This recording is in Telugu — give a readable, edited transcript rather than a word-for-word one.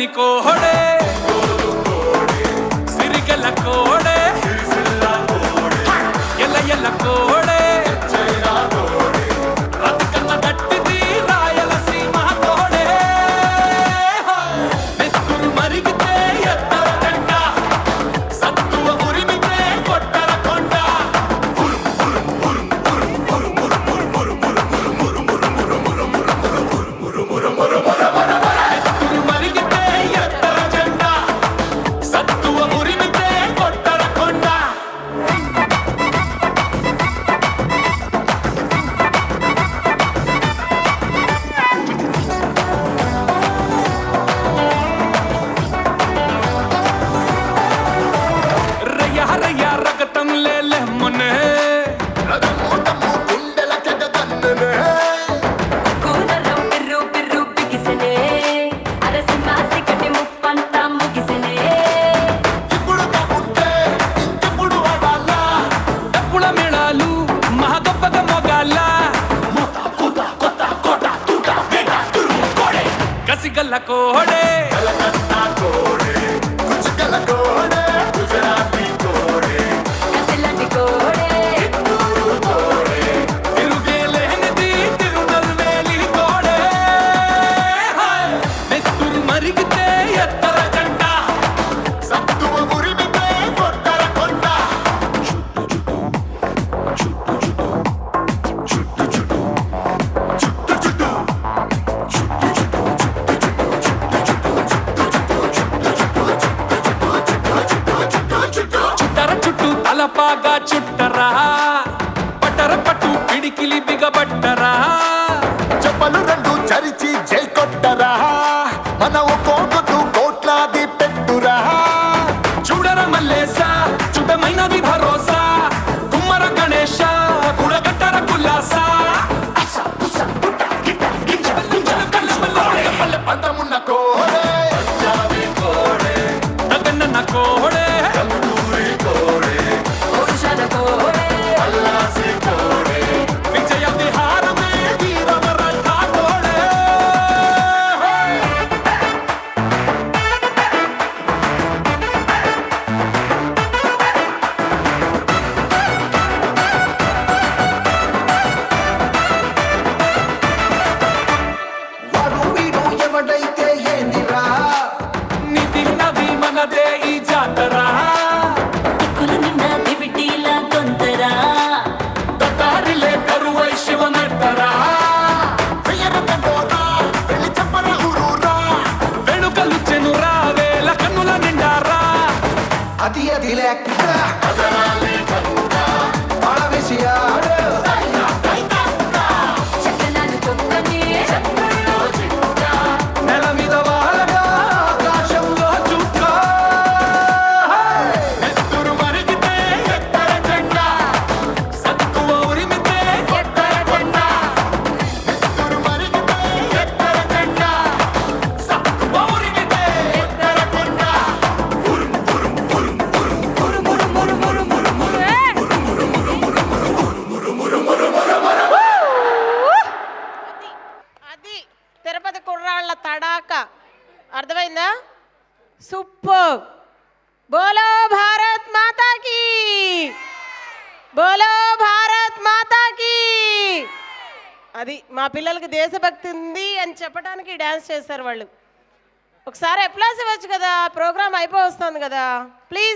సిరిగల్లని కోహడే సిరిగల్ల కోడే ఎల్ల ఎల్ల కోడే బతుకమ్మ గట్టిది రాయలసీమ కోడే నెత్తురు మరిగితే ఎత్తర జెండ సత్తువ ఉరిమితే కొట్టర కొండ నెత్తురు మరిగితే ఎత్తర జెండ సత్తువ ఉరిమితే కొట్టర కొండ రయ్య రయ్య రగతం లేలే మొనే కూనరం పిర్రు పిర్రు బిగిసెనే అరసింహాసి కటి ముప్పంతా ముగిసెనే డప్పుల మేళాలు మహా గొప్పగా మొగాల కసిగల్ల కోడే కసిలాంటి కోడే తిరుగేలేనిది తిరునల్వేలి కోడే నెత్తురు మరిగితే ఎత్తర జెండ సత్తువ ఉరిమితే కొట్టర కొండ చుట్టర చుట్టూ తలపాగా చుట్టరా పట్టర పట్టు పిడికిలి బిగబట్టరా చెప్పలు రెండు చరిచి జై కొట్టరా మన ఒక్కొక్కtu కోట్లాది పెట్టురా చూడర మల్లేస చుట్టమైనది భరోసా కుమ్మర గణేశ కుడగట్టర కుల్లాస పంతమున్న కోడే తగన్న కోడే పురుషాల కోడే విజయ విహారమే వీరమరఠ కోడే వాడు వీడు ఎవడైతే ఏందిరా నిధి నది మనదే ఈ జాతర దిక్కులు నిండా దివిటీల గొంతరా తటారిలే కరువై శివనట్టరా వెయ్యరతండోరా వెళ్ళి చెప్పర ఊరూరా వెనుకలు చెనురా వేల కన్నుల నిండారా అది అది లేక పాడవేసి ఆడు చక్కనాలు చొక్కని నెల మీద వాలగా ఆకాశంలో చుక్క నెత్తురు మరిగితే ఎత్తర జెండ సత్తువ ఉరిమితే కొట్టర కొండ నెత్తురు మరిగితే ఎత్తర జెండ సత్తువ ఉరిమితే ఎత్తర కొండ అది తిరుపతి కుర్రాళ్ళ తడాక అర్థమైందా సూపర్ బోలో భారత్ మాతాకి బోలో భారత్ మాతాకి అది మా పిల్లలకి దేశభక్తి ఉంది అని చెప్పడానికి డ్యాన్స్ చేశారు వాళ్ళు ఒకసారి ఎప్లాస్ ఇవ్వచ్చు కదా ప్రోగ్రామ్ అయిపోతుంది కదా ప్లీజ్